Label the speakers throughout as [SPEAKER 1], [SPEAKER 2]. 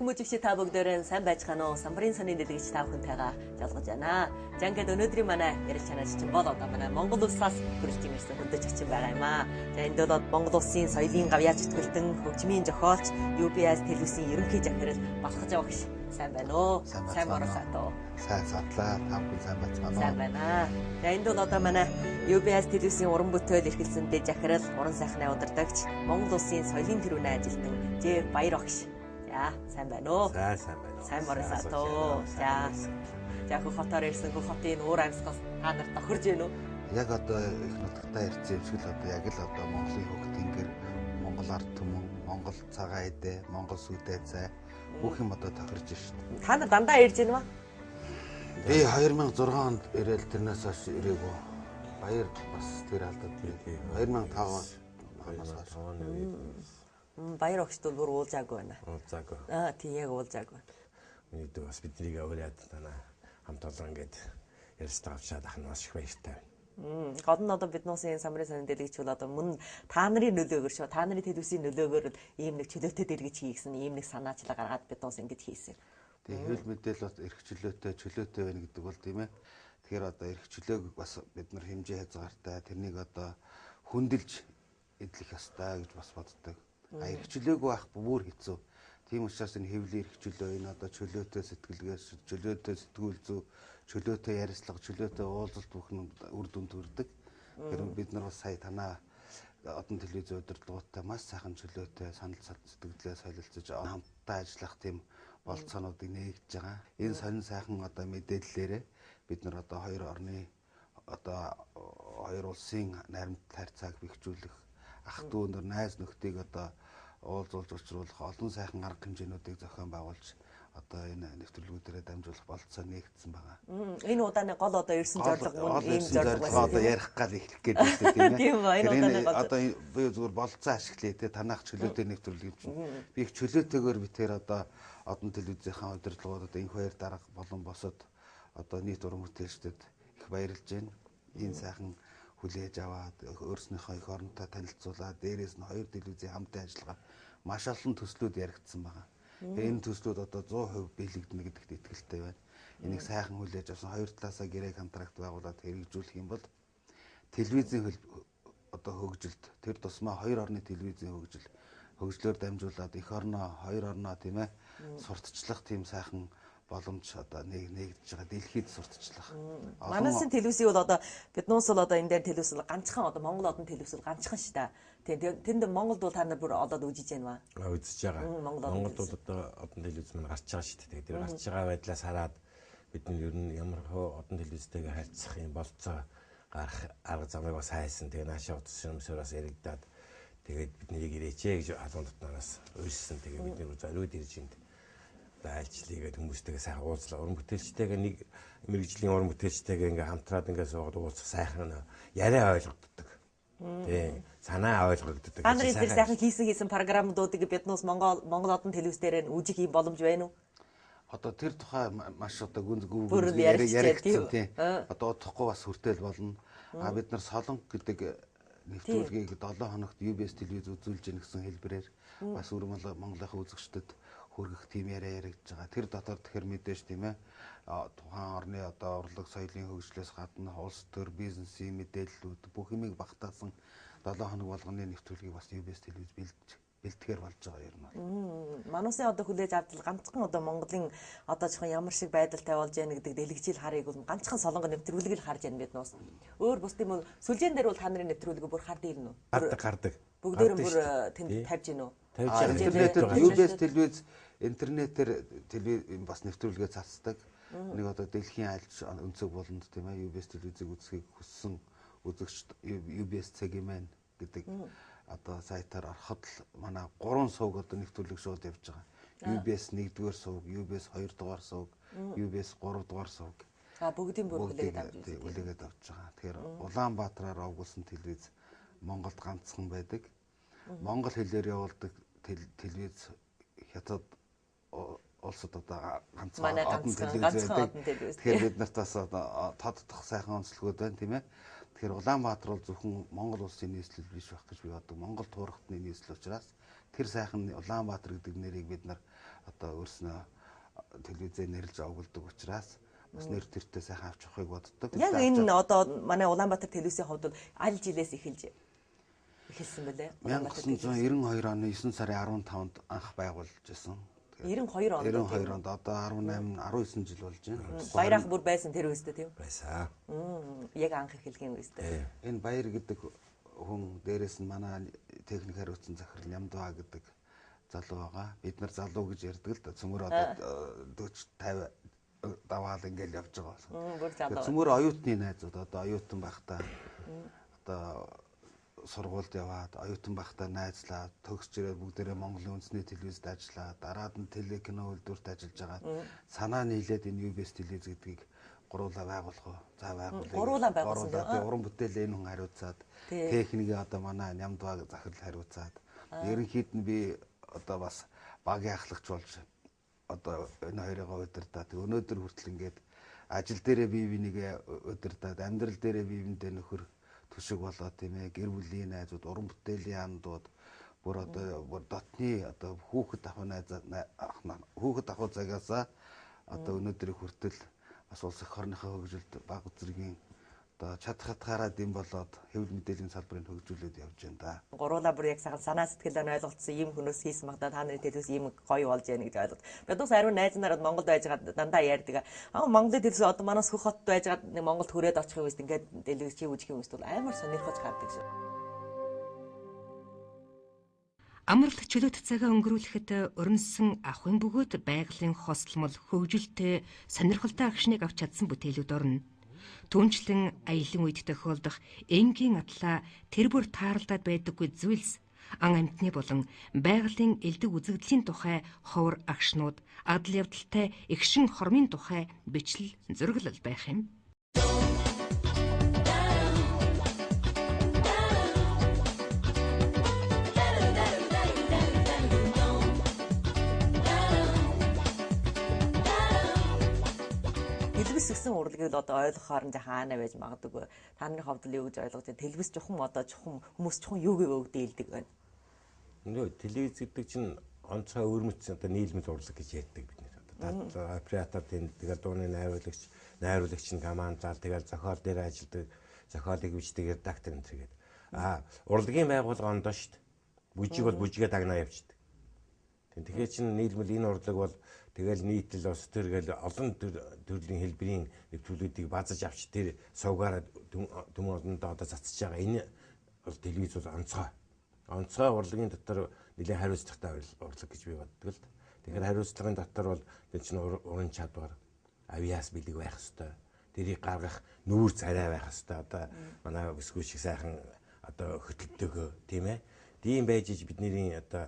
[SPEAKER 1] хүмүүжигч та бүгдээрээ сайн байцгаана уу? Самбарын сонин дэлгэж та бүхэнтэйгээ жалгаж байна. За ингээд өнөөдрийн манай ярил чанаач чинь бол одоо манай Монгол улсаас хүрэлж ирсэн хөдөөж очин байгаа юм аа. За энд бол Монгол улсын соёлын гавьяач тэтгэлтэн хөгжмийн зохиолч UBS телевизийн ерөнхий захирал Балхаж авагч сайн байна уу? Сайн боросаатуу.
[SPEAKER 2] Сайн садлаа. Тамхан сайн байцгаана уу?
[SPEAKER 1] Сайн байна. За энд бол одоо манай UBS телевизийн уран бүтээл эрхэлсэн дэд захирал, уран сайхны удирдагч, Монгол улсын соёлын тэргүүний ажилтан Ж Баяр огш. За сайн байна уу?
[SPEAKER 2] Сайн байна.
[SPEAKER 1] Сайн боросаатуу. За хөх хотоор ирсэн хөх хотын уур амьсгал та нарт тохирж гэнэ үү?
[SPEAKER 2] Яг одоо их нутагтаа ирсэн юм шиг л одоо яг л одоо Монголын хөх тэнгэр, Монгол ард түмэн, Монгол цагаан эдэ, Монгол сүдэ цай бүх юм одоо тохирж шít.
[SPEAKER 1] Та нар дандаа ирж гэнэ ба?
[SPEAKER 2] Би 2006 онд ирээл тэрнээс хойш ирээгүй. Баяр бас тэр алдаад би 2005 оноос хойш.
[SPEAKER 1] Баяр огчд бол бүр уулзаагүй байна.
[SPEAKER 3] Уулзаагүй.
[SPEAKER 1] Тийм яг уулзаагүй.
[SPEAKER 3] Өнөөдөр бас биднийг аваад танаа хамт олон ингээд ярилцлага авчаад ах нь маш их баяртай.
[SPEAKER 1] Гол нь одоо биднээсийн самрын сонин дэлгэч бол одоо мөн та нарын нөлөөгөөр шүү. Та нарын телевизийн нөлөөгөөр ийм нэг чөлөөтэй дэлгэж хийгсэн ийм нэг санаачлал гаргаад биднээс ингэж хийсэн.
[SPEAKER 2] Тэгээ хэвлэл мэдээлэл бол эрх чөлөөтэй байна гэдэг бол тийм ээ. Тэгэхээр одоо эрх чөлөөг бас бид нар хэмжээ хязгаартай тэрнийг одоо хөндлөж эдлэх ёстой гэж бас боддог. Эрх чөлөөгүй байх бүр хэцүү. Тийм учраас энэ хэвлэл эрх чөлөө энэ одоо чөлөөтэй сэтгэлгээс чөлөөтэй сэтгүүл зүй чөлөөтэй ярилцлага чөлөөтэй уулзалт бүхэн үр дүнд хүрдэг. Тэр бид нар бас сая танаа одон телевизийн удирдлагуудтай маш сайхан чөлөөтэй санал сэтгэлдээ солилцож хамтдаа ажиллах тийм болцоонуудыг нээгдэж байгаа. Энэ сонин сайхан одоо мэдээллээрээ бид нар одоо хоёр орны одоо хоёр улсын найрамд харьцааг бэхжүүлэх ах дүү нар найз нөхдийг одоо уулзуулж учруулах олон сайхан арга хэмжээнүүдийг зохион байгуулж одоо энэ нэвтрүүлгүүдээрээ дамжуулах болцоо нээгдсэн байгаа.
[SPEAKER 1] Энэ удааны гол одоо ирсэн зорилго
[SPEAKER 2] ийм зорилго одоо ярих гал эхлэх гээд байна тийм ээ.
[SPEAKER 1] Тийм ба.
[SPEAKER 2] Одоо би зүгээр болцоо ашиглая те танах чөлөөтэй нэвтрүүлэг чинь би их чөлөөтэйгээр би тэр одоо одон телевизийнхаа удирдлагуудад энэ хоёр дарга болон босод одоо нийт уран бүтээлчдэд их баярлж байна. Энэ сайхан хүлээж аваад өөрснийхөө их оронтой танилцуулаад дээрээс нь хоёр телевизийн хамтын ажиллагаа маш олон төслүүд яригдсан байгаа. Тэгээ энэ төслүүд одоо 100% биелэгдэнэ гэдэгт итгэлтэй байна. Энийг сайхан хүлээж авсан хоёр талаасаа гэрээ контракт байгуулад хэрэгжүүлэх юм бол телевизийн одоо хөгжилд тэр тусмаа хоёр орны телевизийн хөгжлөөр дамжуулаад эх орноо хоёр орноо тийм ээ сурталчлах тийм сайхан боломж одоо нэгдэж байгаа дэлхийд сурталчлах.
[SPEAKER 1] Манайсын телевизийн бол одоо биднээс бол одоо энэ дээр телевиз бол ганцхан одоо Монгол одон телевиз бол ганцхан шүү дээ. Тэнд Монголд бол та нар бүр олоод үзэж байна ба?
[SPEAKER 3] Үзэж байгаа. Монголд бол одоо одон телевиз маань гарч байгаа шүү дээ. Тэр гарч байгаа байдлаас хараад бид нь ер нь ямар хөө одон телевизтэйгээ харьцах юм болцоо гарах арга замыг бас хайсан. Тэгээ наашаа утас шимсөөс яригдаад тэгээд бидний ирээч гэж алуун дотноос уйлсан. Тэгээ бид нэр зориуд ирж энд айлчлыгээд хүмүүстэйгээ сайхан уулзлаа. Уран бүтээлчтэйгээ нэг мэрэгжлийн уран бүтээлчтэйгээ ингээ хамтраад ингээ суугаад уулзах сайхан яриа ойлгогддог. Тийм. Санаа ойлгогддог.
[SPEAKER 1] Та нарын тэр сайхан хийсэн програмуудыг биднээс Монгол одон телевиз дээр үзэх юм боломж байна уу?
[SPEAKER 2] Одоо тэр тухай маш одоо гүн
[SPEAKER 1] яригдсан
[SPEAKER 2] тийм. Одоо удахгүй бас хүртэл болно. Бид нар Солонго гэдэг нэвтрүүлгийг 7 хоногт UBS телевиз үзүүлж гин гэсэн хэлбэрээр бас Монголынхаа үзэгчдэд хүргэх тийм яриа яригдж байгаа. Тэр дотор тэгэхээр мэдээж тийм ээ тухайн орны одоо урлаг соёлын хөгжлөөс гадна улс төр бизнесийн мэдээллүүд бүх юмыг багтаасан 7 хоног болгоны нэвтрүүлгийг бас UBS телевиз бэлтгэр болж байгаа юм байна.
[SPEAKER 1] Манайсын одоо хүлээж авдал ганцхан одоо Монголын одоо жоохон ямар шиг байдалтай болж яах гэдэг дэлгэцэл харыг бол ганцхан Солонго нэвтрүүлгийг л харж байна биднээс. Өөр бус тийм үү сүлжээн дээр бол та нарын нэвтрүүлгийг бүр хардаг юм уу?
[SPEAKER 3] Гардаг.
[SPEAKER 1] Бүгдээр бүр тэнд тавьж гин үү?
[SPEAKER 2] Интернетээр UBS телевиз интернетээр бас нэвтрүүлгээ цацдаг. Нэг одоо дэлхийн альч өнцөг болонд тийм ээ UBS телевизийг үзэхийг хүссэн үзэгч UBS цагийн маань гэдэг одоо сайтаар ороход л манай 3 сувг одоо нэвтрүүлэг шууд явж байгаа. UBS 1-р сувг, UBS 2-р сувг, UBS 3-р сувг.
[SPEAKER 1] Бүгдийн бүр
[SPEAKER 2] хүлээгээд авч байгаа. Тэгэхээр Улаанбаатараар овгуулсан телевиз Монголд ганцхан байдаг. Монгол хэлээр явуулдаг телевиз хятад улсад одоо ганцхан одон телевиз байдаг. Тэгэхээр бид нарт бас тоддох сайхан онцлогуд байна тийм ээ. Тэгэхээр Улаанбаатар бол зөвхөн Монгол улсын нийслэл биш байх гэж би боддог. Монгол туурхтны нийслэл учраас тэр сайхан Улаанбаатар гэдэг нэрийг бид нар одоо өөрснөө телевизээр нэрлж оголдог учраас бас нэр төртөө сайхан авч явахыг боддог.
[SPEAKER 1] Яг энэ одоо манай Улаанбаатар телевизийн хувьд бол аль жилээс эхэлсэн бэлээ?
[SPEAKER 2] 1992 оны 9 сарын 15-нд анх байгуулж байсан.
[SPEAKER 1] 92 онд.
[SPEAKER 2] 92 онд одоо 18 19 жил болж байна.
[SPEAKER 1] Баяр ах бүр байсан тэр үстэй тийм.
[SPEAKER 3] Байсан.
[SPEAKER 1] Яг анх эхэлгийн үстэй.
[SPEAKER 2] Энэ Баяр гэдэг хүн дээрээс нь манай техник хариуцсан захирал Нямдваа гэдэг залуу байгаа. Бид нар залуу гэж ярьдаг л да. Цөмөр одоо 40 50 даваал ингээл явж байгаа.
[SPEAKER 1] Бүр залуу.
[SPEAKER 2] Цөмөр оюутны найзууд одоо оюутан байхдаа одоо сургуульд яваад оюутан байхдаа найзлаад төгсч ирээд бүгдээрээ Монголын үндэсний телевизэд ажиллаад дараад нь телекино үйлдвэрт ажиллаж байгаа. Санаа нийлээд энэ UBS телевиз гэдгийг гуруулаа байгуулах уу? За байгуулъя.
[SPEAKER 1] Гуруулаа байгуулсан.
[SPEAKER 2] Тэгээ уран бүтээлээ энэ хүн хариуцаад техникийг одоо манай Нямдваа захирал хариуцаад ерөнхийд нь би одоо бас багийн ахлагч болж одоо энэ хоёроо удирдаад өнөөдөр хүртэл ингээд ажил дээрээ бие бинийгээ удирдаад амьдрал дээрээ бие биендээ нөхөр төшөг болоо тийм ээ гэр бүлийн найзууд уран бүтээлийн андууд бүр одоо дотны одоо хүүхэд ахуй цагаасаа одоо өнөөдрийг хүртэл бас улс их орныхоо хөгжилд баг зэргийн одоо чадхатгаараа дэм болоод хэвлэл мэдээллийн салбарыг хөгжүүлээд явж байна да.
[SPEAKER 1] Гуруула бүр яг сайхан санаа сэтгэлээр ойлголцсон ийм хүнөөс хийсэн магадаа та нарын телевиз ийм гоё болж яана гэж ойлголт. Бид бас ариун найз нараад Монголд байж байгаа дандаа ярьдаг. Монголын телевиз одоо манаас хөх хотод байж байгаа нэг Монголд хүрээд очих юм үст ингээд телевиз чи үүсгэх юм үст бол амар сонирхож гардаг шүү.
[SPEAKER 4] Амралт чөлөөт цагаа өнгөрүүлэхэд өрнөсөн ахын бөгөөд байгалийн хосолмол хөгжилтэй сонирхолтой агшныг авч чадсан бүтээлүүд орно. Түүнчлэн аялын үед тохиолдох энгийн атлаа тэр бүр тааралдаад байдаггүй зүйлс ан амьтны болон байгалийн элдэг үзэгдлийн тухай ховор агшнууд адал явдалтай эгшин хормын тухай бичлэл зураглал байх юм.
[SPEAKER 1] Телевиз гэсэн урлагийг одоо ойлгохоор нь хаана байж магадгүй. Та нарын хувьд л юу гэж ойлгож байна? Телевиз чухам одоо чухам хүмүүс чухам юу гэвэ өгдөөлдөг байна.
[SPEAKER 3] Нөө телевиз гэдэг чинь онцгой өрмөц одоо нийлмэл урлаг гэж ярьдаг бид нэр. Одоо оператор тэнд тэгэл дууны найруулагч нь командаал тэгэл зохиол дээр ажилладаг, зохиолыг бичдэг редактор энэ тэгээд. Урлагийн байгууллага ондоо шүү дээ. Бүжиг бол бүжигээ дагнаа явчихдаг. Тэгэхээр чинь нийлмэл энэ урлаг бол тэгэл нийтлэл ус төргээл олон төрлийн хэлбэрийн нэвтрүүлгүүдийг базаж авч тэр сувгаараа түм олондоо одоо цацж байгаа. Энэ бол телевиз бол онцгой урлагийн дотор нэлээд хариуцлагатай урлаг гэж би боддог л. Тэгэхээр хариуцлагын дотор бол тэр чинь уран чадвар, авиас бэлэг байх хэвээр. Тэрийг гаргах нүүр царай байх хэвээр. Одоо манай өсгөө шиг сайхан одоо хөтөлбөрөөгөө тийм ээ. Тийм байж бидний одоо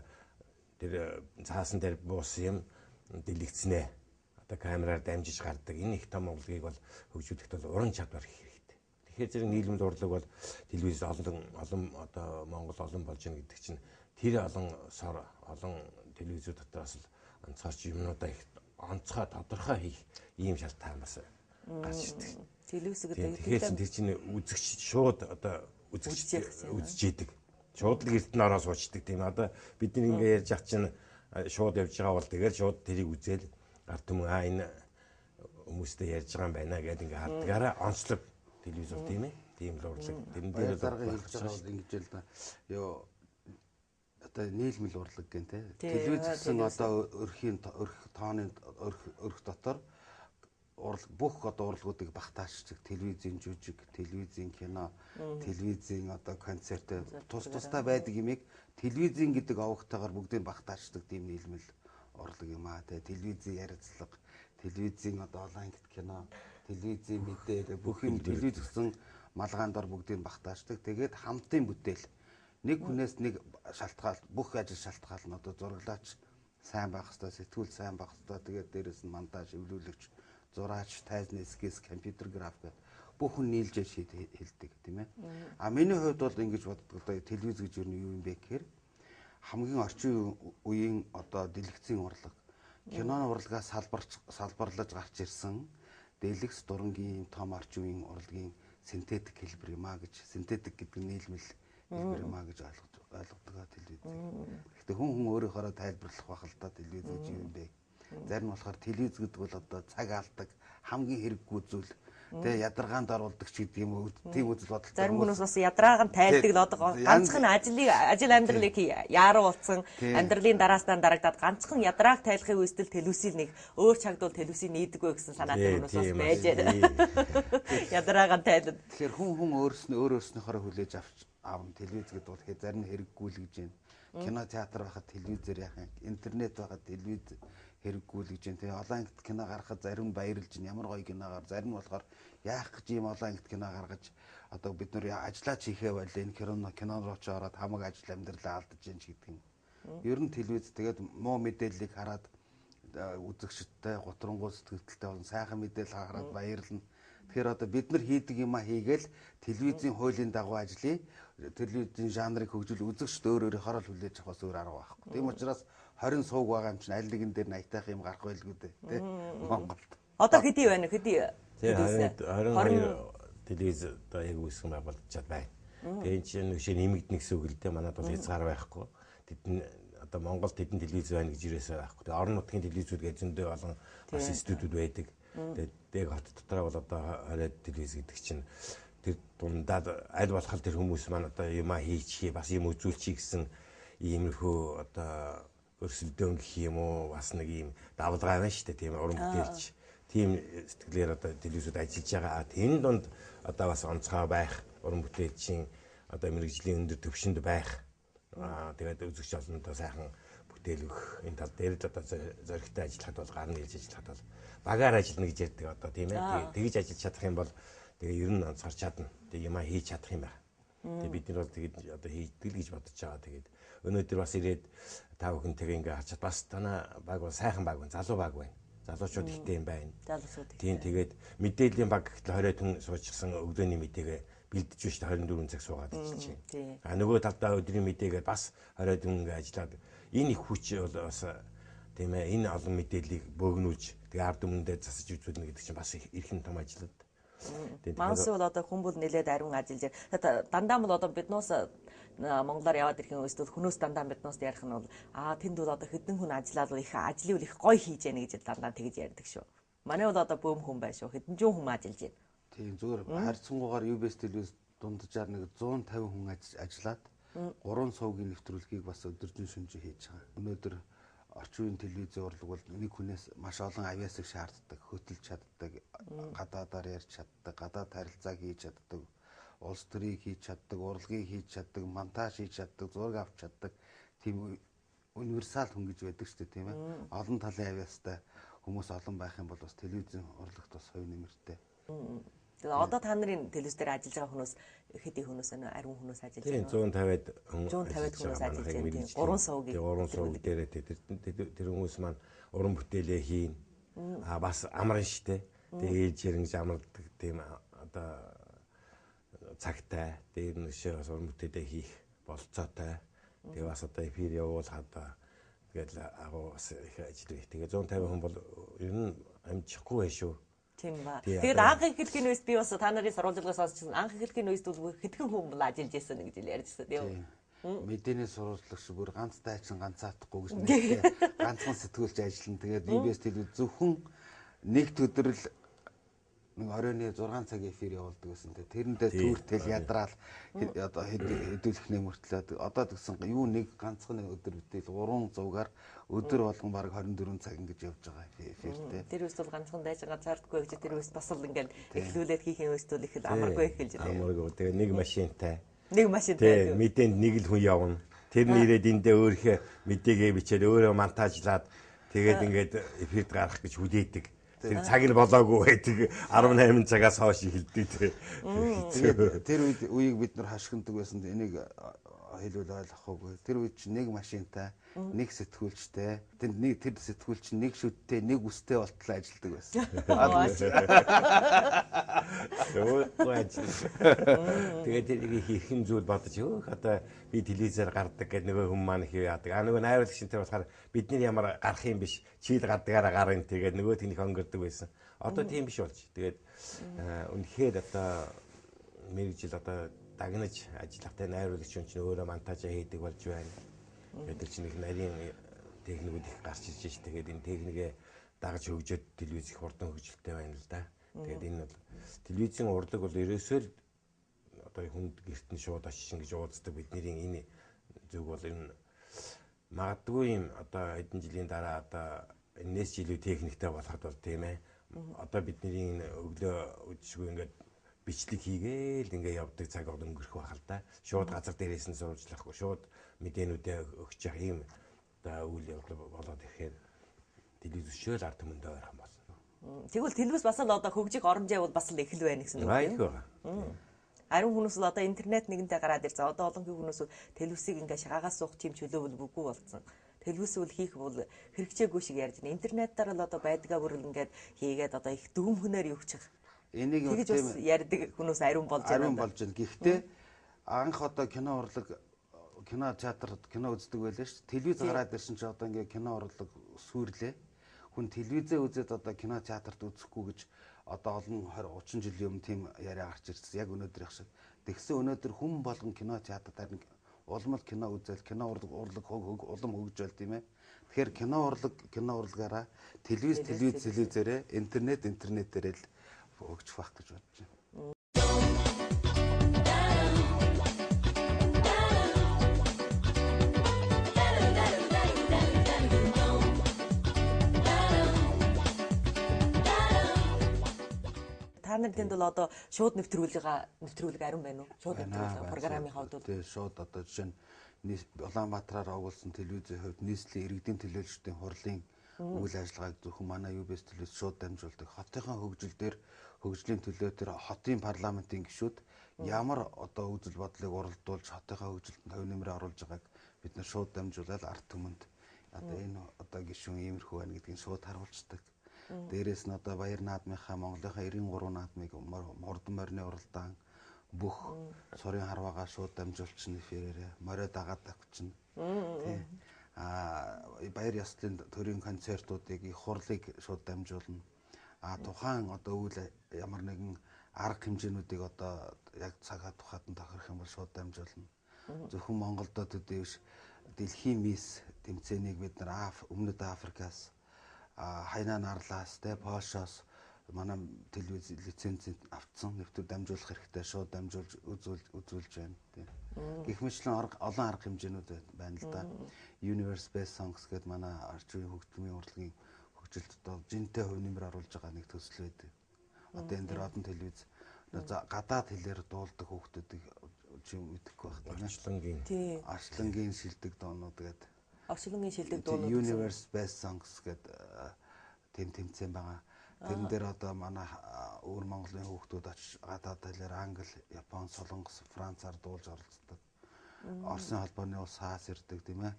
[SPEAKER 3] тэр цаасан дээр буусан юм дэлгэцнээ одоо камераар дамжиж гардаг энэ их том урлагийг бол хөгжүүлэхэд бол уран чадвар их хэрэгтэй. Тэгэхээр зэрэг нийлмэл урлаг бол телевиз олон одоо Монгол олон болж байгаа гэдэг чинь тэр олон телевизүүд дотроос л онцгой юмнуудаа их онцгой тодорхой хийх ийм шалтгаан бас гарч ирдэг.
[SPEAKER 1] Телевиз гэдэг
[SPEAKER 3] тэгэхээр тэр чинь үзэгч шууд одоо үзэж идэг. Шууд л эрдэнэ ороо суучдаг тийм одоо бидний ингээ ярьж ах чинь шууд явж байгаа бол тэгээд шууд тэрийг үзэл ард түмэн энэ хүмүүстэй ярьж байгаа юм байна гэдэг ингээ хардгаараа онцлог телевизор тийм ээ. Тийм л урлаг. Тэрэн дээр л
[SPEAKER 2] дарга хэлж байгаа бол ингэж л да. Ёо одоо нийлмэл урлаг гэн тэ. Телевиз гэсэн одоо өрх тооны өрх дотор бүх одоо урлагуудыг багтаачдаг телевизийн жүжиг, телевизийн кино, телевизийн одоо концерт тусдаа байдаг юмыг телевизийн гэдэг овогтойгоор бүгдийг багтаачдаг тийм нийлмэл урлаг юм аа. Тэгээ телевизийн ярилцлага, телевизийн одоо онлайн кино, телевизийн мэдээлэл бүх юм телевиз гэсэн малгаан дор бүгдийг багтаачдаг. Тэгээд хамтын бүтээл нэг хүнээс нэг шалтгаалт бүх ажил шалтгаал нь одоо зураглаач сайн байх хэвээр, сэтгүүл сайн байх хэвээр, тэгээд дээрэс нь монтаж, эвлүүлэгч, зураач, тайзны эскиз, компьютер график бүх хүн нийлж хэлдэг тийм ээ. Миний хувьд бол ингэж боддог одоо телевиз гэж юу юм бэ гэхээр хамгийн орчин үеийн одоо дэлгэцийн урлаг, киноны урлагаас салбарлаж гарч ирсэн дэлгэц дурангийн том орчин үеийн урлагийн синтетик хэлбэр юм а гэж. Синтетик гэдэг нь нийлмэл хэлбэр юм а гэж ойлгодог телевиз. Гэхдээ хүн өөрийнхөө тайлбарлах байх л та телевиз гэж юм бэ. Зарим нь болохоор телевиз гэдэг бол одоо цаг алдаг хамгийн хэрэггүй зүйл. Тэгээ ядаргаанд оруулдаг ч гэдэг юм уу. Тийм үзэл бодолтой.
[SPEAKER 1] Зарим хүмүүс бас ядраагаан тайлдаг л одоо ганцхан ажил амьдралыг яаруулсан амьдралын дараастаа дарагдаад ганцхан ядрааг тайлахын үедэл телевизийг нэг өөр чагдвал телевизийг нээдэггүй гэсэн санаатай хүмүүс бас байж байна. Ядраагаан тайлд.
[SPEAKER 2] Тэгэхээр хүн өөрөөснийхөө хүлээж аавн телевиз гэдэг бол тэгэхээр зарим нь хэрэггүй л гэж байна. Кино театр байхад телевизээр яах юм. Интернет байхад телевиз хэрэггүй л гэж байна. Тэгээ олон ангит кино гаргахад зарим нь баярлж байна. Ямар гоё киногаар зарим нь болохоор яах гэж ийм олон ангит кино гаргаж одоо бид нэр ажиллаач хийхээ байл энэ кино руу ч ороод хамаг ажил амьдралаа алдаж जैन ч гэдэг юм. Ер нь телевиз тэгээд муу мэдээллийг хараад үзэгчдтэй гутрангуй сэтгэлдтэй болон сайхан мэдээлэл хараад баярлна. Тэгэхээр одоо бид нар хийдэг юм а хийгээл телевизийн хуулийн дагуу ажиллая. Телевизийн жанрыг хөгжүүл үзэгчд өөрөөрийнхөө л хүлээж авах бас өөр арга байхгүй. Тийм учраас 20 сууг байгаа юм чинь аль нэгэн дээр 80-тайх юм гарах байлгүй дээ. Тэ Монголд.
[SPEAKER 1] Одоо хэдий байна? Хэдий?
[SPEAKER 3] 22 телевиз одоо яг үүсгэн байгуулчихад байна. Тэгээ энэ чинь нөхшөө нэмэгдэнэ гэсэн үг л дээ. Манайд бол хязгаар байхгүй. Тэдэн одоо Монголд хэдэн телевиз байна гэж ирээсээ байхгүй. Тэгээ орон нутгийн телевизүүд гэж зөндөө олон бас студиуд байдаг. Тэгээд хот дотроо бол одоо 20 телевиз гэдэг чинь тэр дундаад аль болох тэр хүмүүс маань одоо юм хийчихье бас юм үзүүлчихье гэсэн иймэрхүү одоо өрсөлдөөн гэх юм уу бас нэг юм давлгаа байна шүү дээ тийм уран бүтээлч тийм сэтгэлээр одоо телевизүүд ажиллаж байгаа. Тэн донд одоо бас онцгой байх уран бүтээлчийн одоо мэрэгжлийн өндөр түвшинд байх тэгээд үзэгч олонтой сайхан бүтээлөх энэ тал дээр л одоо зоригтой ажиллахад бол гарны хэлж ажиллахад бол багаар ажиллана гэж ярьдаг одоо тийм ээ. Тэгж ажиллаж чадах юм бол тэгээ ер нь онцгорч чадна. Тэг юм хийж чадах юм байна. Тэг бид нар бол тэгээд одоо хийдэг гэж бодож байгаа. Тэгээд өнөөдөр бас ирээд та бүхэнтэйгээ ингээ харчаад бас танаа баг бол сайхан баг байна. Залуу баг байна. Залуучууд ихтэй юм байна.
[SPEAKER 1] Залуучууд.
[SPEAKER 3] Тийм тэгээд мэдээллийн баг гэхэл 20 хүн суучсан өглөөний мэдээгээ бэлдэж биш 24 цаг суугаад ажиллаж байна. Нөгөө талдаа өдрийн мэдээгээ бас 20 хүн ингээ ажиллаад энэ их хүч бол бас тийм ээ энэ олон мэдээллийг бөөгнүүлж тэгээ ард өмнөдөө засаж үзүүлнэ гэдэг чинь бас эрхэм том ажил.
[SPEAKER 1] Манс бол одоо хүмүүс нэлээд ариун ажиллаж байна. Дандаа бол одоо биднээс Монголоор яваад ирэхин өстөл хүнөөс дандаа биднээс ярих нь бол тэнд бол одоо хэдэн хүн ажиллаад их ажлыг их гоё хийж яана гэж дандаа тэгж ярьдаг шүү. Манай бол одоо бөөм хүн байна шүү. Хэдэн зуун хүн ажиллаж байна.
[SPEAKER 2] Тийм зүгээр харьцангуйгаар UBS телевиз дунджаар нэг 150 хүн ажиллаад 3 суугийн нэвтрүүлгийг бас өдөржин шүнжи хийж байгаа. Өнөөдөр орчин үеийн телевизийн урлаг бол нэг хүнээс маш олон авиасыг шаарддаг, хөтөлж чаддаг, гадаадаар ярьж чаддаг, гадаад харилцааг хийж чаддаг, улс төрийг хийж чаддаг, урлагийг хийж чаддаг, монтаж хийж чаддаг, зураг авч чаддаг тийм универсал хүн гэж байдаг шүү дээ тийм ээ. Олон талын авиастай хүмүүс олон байх юм бол бас телевизийн урлагт бас хувь нэмэртэй.
[SPEAKER 1] Тэгээ одоо та нарын телевиз дээр ажиллаж байгаа хүмүүс хэдий хүмүүс ариун хүмүүс ажиллаж
[SPEAKER 3] байна.
[SPEAKER 1] 150 хүмүүс ажиллаж байна. 3 суугийн.
[SPEAKER 3] 3 сууг дээрээ тэр хүмүүс маань уран бүтээлээ хийн. Бас амран штэ. Тэгээ ээж яринж амардаг тийм одоо цагтай. Дээр нөшөө бас уран бүтээлээ хийх болцоотой. Тэгээ бас одоо эфир явуулахад тэгээд агуу бас их ажил их. Тэгээ 150 хүн бол ер нь амжихгүй байх шүү.
[SPEAKER 1] Тийм ба. Тэгээд анх эхлэхийн үеэс би бас та нарын сурвалжлагаас сонсчихсан. Анх эхлэхийн үеэс бол хэдхэн хүн ажиллаж байсан гэж ярьжсэн тийм.
[SPEAKER 2] Мэдээний сурвалжлагч бүр ганц дайчин ганцаатахгүй гэж нэг ганцхан сэтгүүлч ажиллана. Тэгээд UBS телевиз зөвхөн нэг өдрөл нэг оройны 6 цагийн эфир явуулдаг гэсэн. Тэрэндээ түүртэл ядраал одоо хэдүүлэх нэмэртлээ. Одоо тэгсэн юу нэг ганцхан өдөр битэл 300-аар өдөр болгон баг 24 цаг ингэж явж байгаа эфиртэй.
[SPEAKER 1] Тэр үс бол ганцхан дайж ганцаардгүй гэж тэр үс бас л ингээд эхлүүлээд хийх юм өстөл их амаргүй эхэлж байна.
[SPEAKER 3] Амаргүй. Тэгээ нэг машинтай.
[SPEAKER 1] Нэг машинтай.
[SPEAKER 3] Мэдээнд нэг л хүн явна. Тэр нэрээд эндээ өөрийнхөө мэдээгээ бичээд өөрөө монтажлаад тэгээд ингээд эфирд гарах гэж хүлээдэг. Тэр цаг нь болоогүй байдаг 18 цагаас хойш эхэлдэг тий.
[SPEAKER 2] Тэр үеийг бид нар хашгиндаг байсан. Энийг хэлвэл ойлгохгүй. Тэр үед чинь нэг машинтай, нэг сэтгүүлчтэй. Тэр сэтгүүлч нэг шүттэй, нэг үстэй болтлоо ажилладаг байсан.
[SPEAKER 3] Тэгээд тэрийг хийх юм зүйл бодож өөх одоо би телевизээр гардаг гэдэг нөгөө хүмүүс маань их яадаг. Нөгөө найруулагч энэ болохоор бидний ямар гарах юм биш. Чийл гадагаараа гарын тэгээд нөгөө тэнийх өнгөрдөг байсан. Одоо тийм биш болж. Тэгээд үнэхээр одоо мэрэгжил одоо дагнаж ажиллахтай найруулагч хүн чинь өөрөө монтажа хийдэг болж байна. Гэдэг чинь их нарийн техникүүд их гарч ирж байна. Тэгээд энэ техникээ дагаж хөгжөөд телевиз их хурдан хөгжилтэй байна л да. Тэгээд энэ бол телевизийн урлаг бол ерөөсөө л одоо хүнд гэрт нь шууд очиж ингэж уулздаг бидний энэ зүг бол энэ магадгүй юм одоо хэдэн жилийн дараа одоо энэс жилүү техниктэй болоход бол тийм ээ. Одоо бидний энэ өглөө үдшгүй ингээд бичлэг хийгээл ингээ явдаг цаг бол өнгөрөх байх л да. Шууд газар дээрээс нь сурвалжлахгүй, шууд мэдээнүүдээ өгч явах юм одоо үйл явдал болоод ирэхээр телевиз өшөөл ард түмэндээ ойрхон болно.
[SPEAKER 1] Тэгвэл телевиз бас л одоо хөгжих оромжай бол бас л их л байна гэсэн үг
[SPEAKER 3] юм.
[SPEAKER 1] Ариун хүмүүс л одоо интернет нэгэнтэй гараад ирсэн. Одоо олонгийн хүмүүс телевизийг ингээ шагаагаас суух тийм чөлөө бол үгүй болсон. Телевиз бол хийх бол хэрэгжээгүй шиг ярьж байна. Интернетээр л одоо байдгаа бүрэл ингээд хийгээд одоо их дүүмхнээр явуучих.
[SPEAKER 2] Энийг
[SPEAKER 1] тийм ярьдаг хүмүүс ариун болж байна.
[SPEAKER 2] Ариун болж байна. Гэхдээ анх одоо кино урлаг, кино театрт кино үздэг байлаа шүү. Телевиз гараад ирсэн чи одоо ингээ кино урлаг сүрлээ. Хүн телевизээ үзээд одоо кино театрт үзэхгүй гэж одоо олон 20 30 жилийн өмнө тийм яриа гарч ирсэн. Яг өнөөдөр их шиг. Тэгсэн өнөөдөр хүн болгон кино театртаар улмал кино үзэл, кино урлаг улам хөгжөөл тийм ээ. Тэгэхээр кино урлагаараа телевизээрээ интернетээр л хөгжих байх гэж бодож байна.
[SPEAKER 1] Та нарын тэнд бол одоо шууд нэвтрүүлэг ариун байна уу? Шууд нэвтрүүлэг программын хувьд бол
[SPEAKER 2] тий шууд одоо жишээ нь Улаанбаатараар агуулсан телевизийн хувьд нийслэлийн иргэдийн төлөөлөгчдийн хурлын үйл ажиллагааг зөвхөн манай UBS телевиз шууд дамжуулдаг. Хотынхаа хөгжлийн төлөө тэр хотын парламентын гишүүд ямар одоо үзэл бодлыг уралдуулж хотынхаа хөгжилд хувь нэмрээ оруулж байгааг бид нар шууд дамжуулаад ард түмэнд одоо энэ одоо гишүүн иймэрхүү байна гэдгийг шууд харуулцдаг. Дээрээс нь одоо Баяр наадмынхаа Монголынхаа 93 наадмыг хурдан морины уралдаан бүх сурын харваагаа шууд дамжуулчихна эфирээрээ морио дагаад авчихна. Тий. Баяр ёслолын төрийн концертуудыг их хурлыг шууд дамжуулна. Тухайн одоо үйл ямар нэгэн арга хэмжээнүүдийг одоо яг цагаа тухайд нь тохирох юм бол шууд дамжуулна. Зөвхөн Монголдо төдий биш дэлхийн мисс тэмцээнийг бид нар өмнөд Африкаас Хайнаа Нарлаас тэ Польшоос манай телевиз лицензийг авцсан нэвтрүүлэг дамжуулах хэрэгтэй шууд дамжуулж үзүүлж байна тийм. Гэх мэтлэн олон арга хэмжээнүүд байна л да. Universe Best Songs гэдэг манай орчин үеийн хөгжмийн урлагийн хөгжилд одоо жинтэй хувь нэмэр оруулж байгаа нэг төсөл байдаг. Одоо энэ дэр одон телевиз гадаад хэлээр дуулдаг хүүхдүүдийг чи мэдэхгүй байх тийм. Арслангийн шилдэг доонууд гэдэг.
[SPEAKER 1] Орчлонгийн шилдэг дуунууд
[SPEAKER 2] Universe Best Songs гэдэг тэмцээн байгаа. Тэрэн дээр одоо манай өвөр Монголын хүүхдүүд очиж гадаад хэлээр англи, япон, солонгос, францаар дуулж оролцдог. Оросын холбооны улс хаас ирдэг тийм ээ.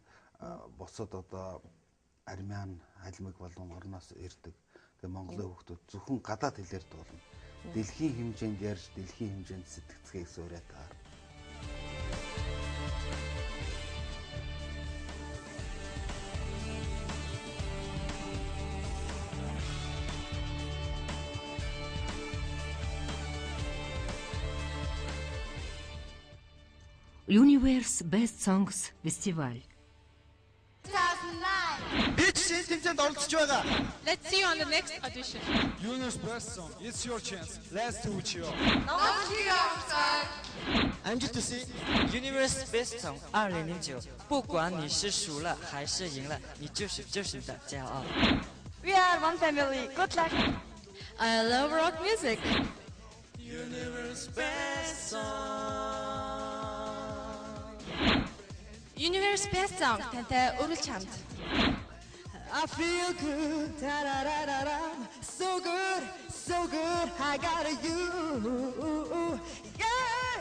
[SPEAKER 2] Бусад одоо армян, алимаг болон орноос ирдэг. Тэгээ Монголын хүүхдүүд зөвхөн гадаад хэлээр дуулна. Дэлхийн хэмжээнд ярьж, дэлхийн хэмжээнд сэтгцгээ гэсэн ураа таар.
[SPEAKER 4] Universe Best Songs Festival.
[SPEAKER 5] 2009.
[SPEAKER 6] Бид шинэ тэмцээнд оролцож байгаа.
[SPEAKER 5] Let's see you on the next audition.
[SPEAKER 6] Universe Best Song. It's your chance. Let's do it.
[SPEAKER 7] Amжилт Universe Best Song 2009，不管你是输了还是赢了，你就是的骄傲。We are one family. Good luck.
[SPEAKER 5] I love rock music.
[SPEAKER 7] Universe Best Song.
[SPEAKER 5] Universe Best Song тантай өргөлж хамт.
[SPEAKER 7] I feel good, da da da da da, so good, I got you, yeah.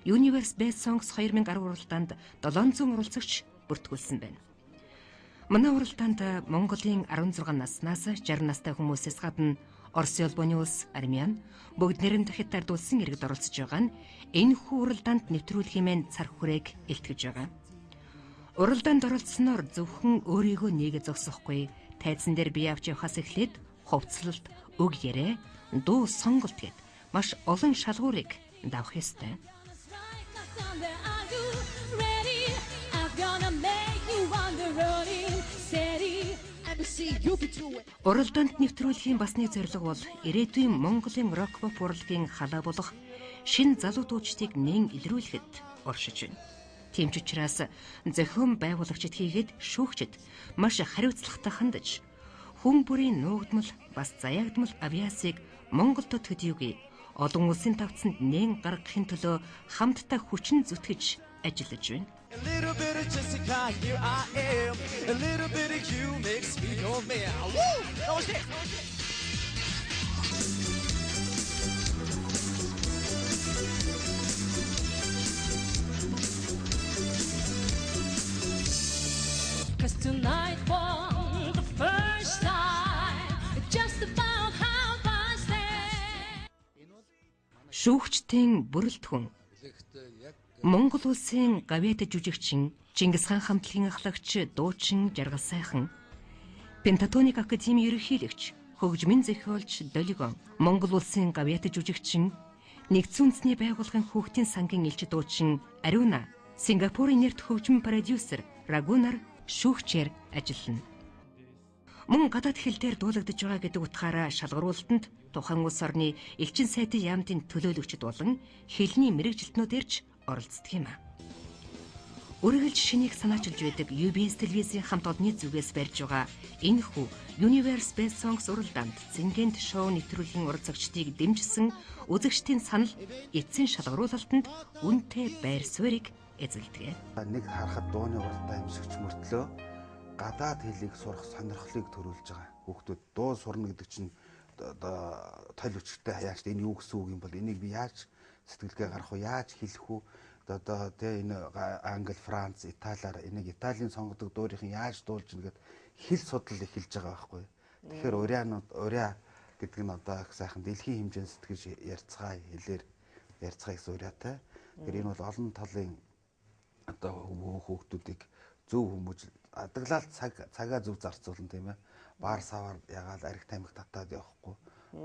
[SPEAKER 4] Universe Best Songs 2010 уралдаанд 700 оролцогч бүртгүүлсэн байна. Манай уралдаанд Монголын 16 наснаас 60 настай хүмүүсээс гадна Оросын улбооны улс, армян бүгд нэрэн дахид дардуулсан иргэд оролцож байгаа нь энэ хүү уралдаанд нэвтрүүлэх хэмээн цар хүрээг илтгэж байгаа. Уралдаанд оролцсноор зөвхөн өөрийгөө нэгэ зогсохгүй, тайзан дээр бие авч явахаас эхлээд хувцлалт, үг яриа, дуу сонголт гэд маш олон шалгуурыг давах ёстой. Уралдаанд нэвтрүүлгийн бас нэг зорилго бол ирээдүйн Монголын рок поп урлагийн халаа болох шин залуу дуучдыг нэн илрүүлэхэд оршиж байна. Тийм ч учраас зохион байгуулагчид хийгээд шүүгчид маш хариуцлагатай хандаж хүн бүрийн нуугдмал бас заяагдмал авьяасыг Монголд төдийгүй олон улсын тавцанд нэн гаргахын төлөө хамтдаа хүчин зүтгэж ажиллаж байна.
[SPEAKER 6] A little bit of Jessica, here I am. A little bit of you makes me your man. Woo! That was it.
[SPEAKER 8] Cause tonight for the first time, just about how I stand.
[SPEAKER 4] Шүүгчдийн бүрэлдэхүүн Монгол улсын гавьяат жүжигчин Чингис хаан хамтлагийн ахлагч дуучин Жаргал сайхан Пентатоник академийн ерөнхийлөгч хөгжмийн зохиолч Долигон Монгол улсын гавьяат жүжигчин Нэгдсэн үндэсний байгууллагын хүүхдийн сангийн элч дуучин Ариуна Сингапурын нэрт хөгжмөн продюсер Рагунар шүүгчээр ажиллана. Мөн гадаад хэл дээр дуулагдж байгаа гэдэг утгаараа шалгаруулалтанд тухайн улс орны элчин сайдын яамдын төлөөлөгчд болон хэлний мэрэгжилтнүүдэрч оролцдог юм а. Үргэлж шинийг санаачилж байдаг UBS телевизийн хамт олонны зүгээс барьж байгаа энэ хүү Universe Best Songs уралдаанд зингээнт шоу нэвтрүүлгийн уралдагчдыг дэмжсэн үзэгчдийн санал эцсийн шалгаруулалтанд үнэтэй байр суурийг эзэлдэг.
[SPEAKER 2] Нэг харахад дууны уралдаан эмсэгч мөртлөө гадаад хэлийг сурах сонирхлыг төрүүлж байгаа. Хүүхдүүд дуу сурна гэдэг чинь одоо тал өчгтэй хаяач энэ юу гэсэн үг юм бол энийг би яаж сэтгэлгээ гарах уу, яаж хэлэх үү? Одоо тэ энэ Англи, Франц, Италиар энийг Италийн сонгодог дуурийн яаж дуулж ийн гэд хэл судал эхэлж байгаа байхгүй. Тэгэхээр урья гэдэг нь одоо их сайхан дэлхийн хэмжээнд сэтгэж ярьцгаая, хэлээр ярьцгаая гэсэн урьяатай. Тэгэхээр энэ бол олон талын одоо хүүхдүүдийг зөв хүмүүж адаглал цагаа зөв зарцуулна тийм ээ. Баар саваар ягаал арх тамхи татаад явахгүй.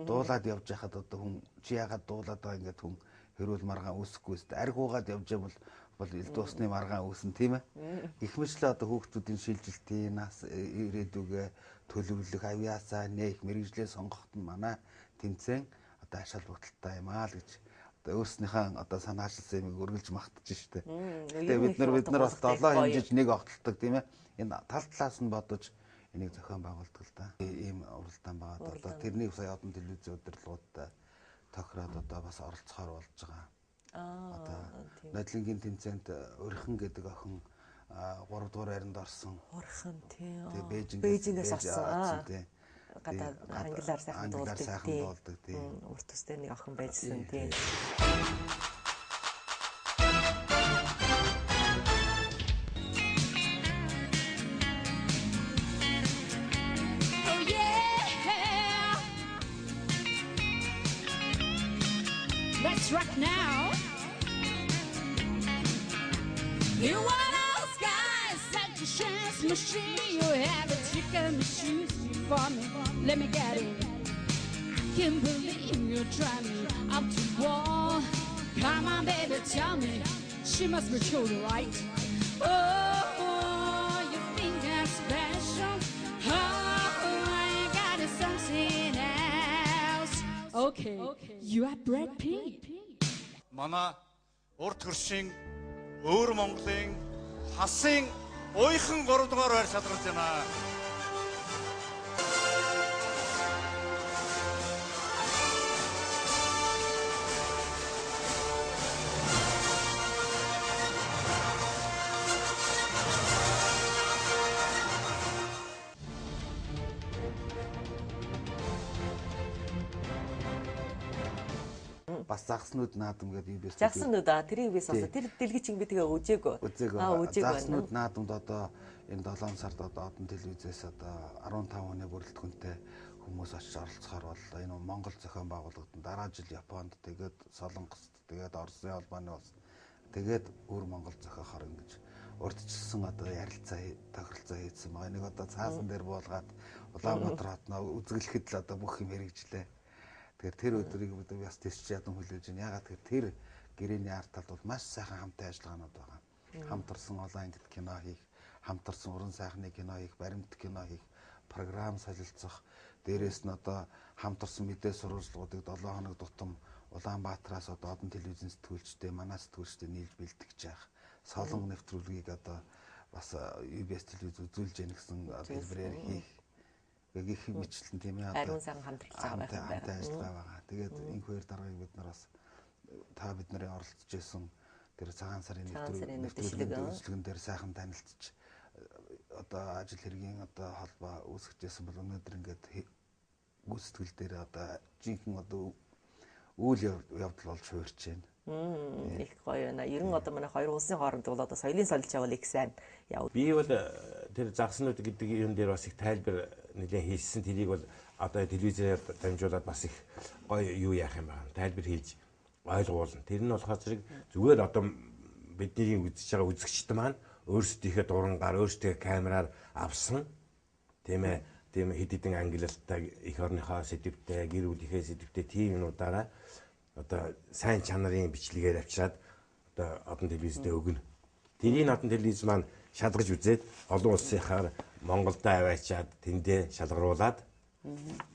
[SPEAKER 2] Дуулаад явж байхад одоо хүн чи ягаад дуулаад байгаа ингээд хүн хэрүүл маргаан үүсэхгүй өст арх уугаад явж бол ил дуусны маргаан үүсэн тийм ээ. Гэх мэтлээ одоо хүүхдүүдийн шилжилтийн нас ирээдүгэ төлөвлөх авьяасаа нээх мэрэгжлээ сонгоход нь манай тэмцээн одоо ашаал бүгдэлтэй юм аа л гэж одоо өөрснийхээ одоо санаачилсан юмыг өргөлж магтаж штэ. Тэгээ бид нар бас долоо хэмжиж нэг огтлдог тийм ээ. Энэ тал талаас нь бодож энийг зохион байгуулдаг л да. Ийм уралдаан байгаа. Одоо тэрний сая одон телевизийн удирдлагуудтай тохироод одоо бас оролцохоор болж байгаа. Одоо Нодлингийн тэмцээнд Өрхөн гэдэг охин 3 дугаар хайранд орсон.
[SPEAKER 1] Орхон тийм.
[SPEAKER 2] Тэгээ
[SPEAKER 1] Бээжингээс орсон.
[SPEAKER 2] Тийм.
[SPEAKER 1] Гадаад англиар сайхан дуулдаг тийм. Урт төстэй нэг охин байжсэн тийм.
[SPEAKER 8] Let's rock now. You want those guys at the chance machine? You have a ticket machine for me. Let me get in. Can't believe you try me up to wall. Come on, baby, tell me she must be true, right? Oh, you think that's special? Oh, I got something else. Okay, you are Brad Pitt.
[SPEAKER 6] Манай урд хөршийн өөр Монголын хасын уйхан 3 дугаар байр шалгарч байна.
[SPEAKER 2] Бас загснууд наадам гэдэг юу бэ?
[SPEAKER 1] Загснууд тэрийг би сонсоо. Тэр дэлгэцийг би тэгээ үзээгүй.
[SPEAKER 2] Загснууд наадамд одоо энэ 7 сард одоо одон телевизээс одоо 15 оны бүрэлдэхүүнтэй хүмүүс очиж оролцохоор бол энэ Монгол зохион байгуулалтанд дараа жил Японд тэгээд Солонгост тэгээд Оросын холбооны улс тэгээд өөр Монгол зохиохоор ингэж урдчилсан одоо ярилцаа тохиролцоо хийсэн байгаа. Нэг одоо цаасан дээр буулгаад Улаанбаатар хотноо үзэглэхэд л одоо бүх юм хэрэгжлээ. Тэгэхээр тэр өдрийг бас тийч ядан хүлээж байна. Ягаад тэр гэрээний арт талд бол маш сайхан хамтын ажиллагаанууд байгаа. Хамтарсан олон ангид кино хийх, хамтарсан уран сайхны кино хийх, баримт кино хийх, програм солилцох, дээрээс нь одоо хамтарсан мэдээ сурвалжлагуудыг 7 хоног тутам Улаанбаатараас одоо одон телевизэн сэтгүүлчтэй, манай сэтгүүлчтэй нийлж бэлтгэж явах, солон нэвтрүүлгийг одоо бас UBS телевиз үзүүлж яах гэсэн хэлбэрээр хийх гэх мэтлэн тийм ээ одоо
[SPEAKER 1] ариун сайхан хамтралцаа
[SPEAKER 2] байгаа. Тэгээд энэ хоёр даргаыг бид нар бас та бид нарын оролцож байсан тэр цагаан сарын нэвтрүүлгэн дээр сайхан танилцж одоо ажил хэргийн одоо холбоо үүсгэжсэн бол өнөөдөр ингээд гүйцэтгэл дээр одоо жинхэнэ одоо үйл явдал болж хуурч байна.
[SPEAKER 1] Их гоё байна. Ер нь одоо манай хоёр улсын хооронд бол одоо соёлын солилж явал их сайн яв.
[SPEAKER 3] Би бол тэр загснууд гэдэг юм дээр бас их тайлбар нэлээд хийсэн. Тэрийг бол одоо телевизээр дамжуулаад бас их гоё юу яах юм байна. Тайлбар хийж ойлгуулна. Тэр нь болохоор зүгээр одоо бидний үзэж байгаа үзэгчд маань өөрсдийнхээ дурангаар, өөрсдийнхээ камераар авсан тийм ээ хэд хэдэн ангилалтай их орныхоо сэдвтэй, гэр бүлийнхээ сэдвтэй тийм юмудаараа одоо сайн чанарын бичлэгээр авчираад одоо одон телевизэд өгнө. Тэрийг одон телевиз маань шалгаж үзээд олон улсынхаар Монголд аваачаад тэндээ шалгаруулад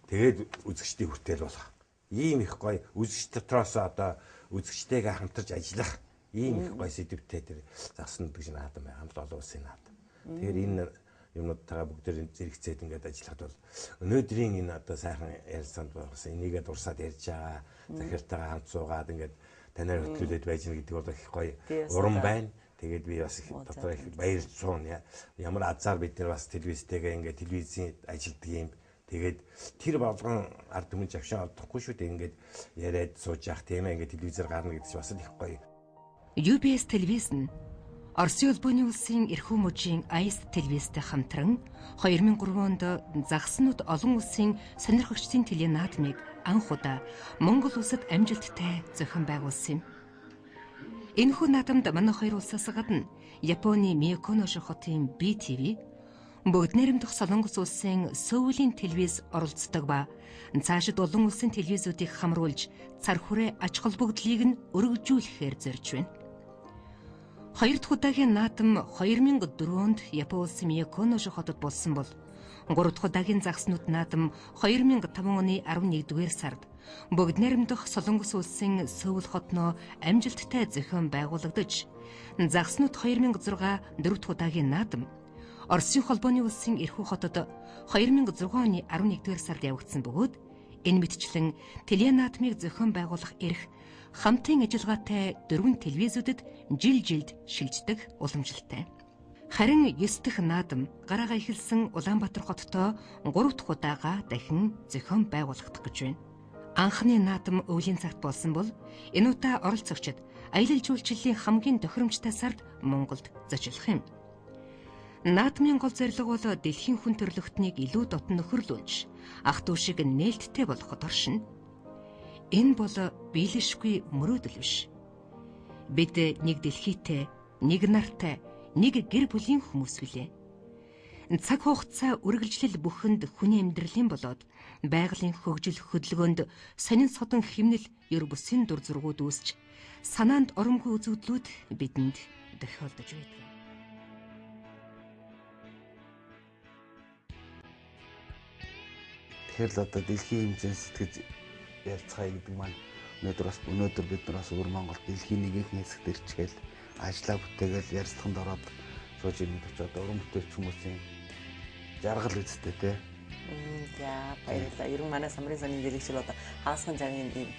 [SPEAKER 3] тэгээд үзэгчдийн хүртэл болох. Ийм их гоё үзэгч дотроос одоо үзэгчтэйгээ хамтарч ажиллах ийм их гоё сэдвтэй тэр загсан гэж наадам байна. Хамт олон улсын наадам. Тэгэхээр энэ юмнуудтайгаа бүгдээр зэрэгцээд ингээд ажиллахад бол өнөөдрийн энэ одоо сайхан ярилцаанд байгаас энийгээ дурсаад ярьж байгаа захиралтайгаа хамт суугаад ингээд танаар хөтлүүлээд байж гэнэ гэдэг бол их гоё уран байна. Тэгээд би бас их дотор их баярлж суuna. Ямар азар бид нар бас телевизтэйгээ ингээд телевизийн ажилтдаг юм. Тэгээд тэр болгон ард түмэн завшин олдохгүй шүү дээ. Ингээд яриад сууж явах тийм ээ ингээд телевизээр гарна гэдэг чинь бас их гоё.
[SPEAKER 4] UBS телевиз нь Оросын улбооны улсын эрхүү мужийн АИС телевизтэй хамтран 2003 онд загснууд олон улсын сонирхогчдын теленаадмыг анх удаа Монгол улсад амжилттай зохион байгуулсан юм. Энэхүү наадамд манай хоёр улсаас гадна Японы Мияконоши хотын BTV, Бүгд найрамдах Солонгос улсын Сөүлийн телевиз оролцдог ба цаашид олон улсын телевизүүдийг хамруулж цар хүрээ ач холбогдлыг нь өргөжүүлэхээр зорж байна. Хоёр дахь удаагийн наадам 2004 онд Япон улсын Мияконоши хотод болсон бол 3 дахь удаагийн загснууд наадам 2005 оны 11-р сард Бүгд найрамдах Солонгос улсын Сөүл хотноо амжилттай зохион байгуулагдаж загснууд 2006 4 дахь удаагийн наадам Оросын холбооны улсын эрхүү хотод 2006 оны 11-р сард явагдсан бөгөөд энэ мэтчлэн теленаадмыг зохион байгуулах эрх хамтын ажиллагаатай 4 телевизүүдэд жилд шилждэг уламжлалтай. Харин 9 дахь наадам гараагаа эхэлсэн Улаанбаатар хоттой 3 дахь удаага дахин зохион байгуулагдах гэж байна. Анхны наадам өвлийн цагт болсон бол энэ удаа оролцогчид аялал жуулчлалын хамгийн тохиромжтой сард Монголд зочлох юм. Наадмын гол зорилго бол дэлхийн хүн төрөлхтнийг илүү дотн нөхөрлүүлж, ах トゥ шиг нээлттэй болгоход оршино. Энэ бол биелэшгүй мөрөөдөл биш. Бид нэг дэлхийтэй, нэг нартай, нэг гэр бүлийн хүмүүс билээ. Цаг хугацаа үргэлжлэл бүхэнд хүний амьдралын болоод байгалийн хөгжил хөдөлгөөнд сонин содон хэмнэл ер бүсийн дур зургууд үүсч санаанд оромгүй үзэгдлүүд бидэнд тохиолдож байдаг.
[SPEAKER 2] Тэгэхээр л одоо дэлхийн хэмжээнд сэтгэж ярилцгаа гэдэг маань өнөөдөр бид нар бас өвөр Монголд дэлхийн нэгэн хэсэгт ирчгээл ажлаа бүтээгээл ярилцлаганд ороод сууж ирэх гэж одоо уран бүтээлч хүмүүсийн жаргал үсттэй те.
[SPEAKER 1] За баярлалаа. Ер нь манай самрын сонин дэлгэцэл одоо хаасхан цагийн ийм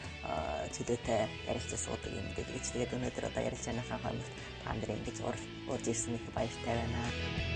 [SPEAKER 1] чөлөөтэй ярилцаж суудаг юм дэлгэц. Тэгээд өнөөдөр одоо ярилцааныхаа хоймод та нарыг ингэж урьж ирсэн их баяртай байна.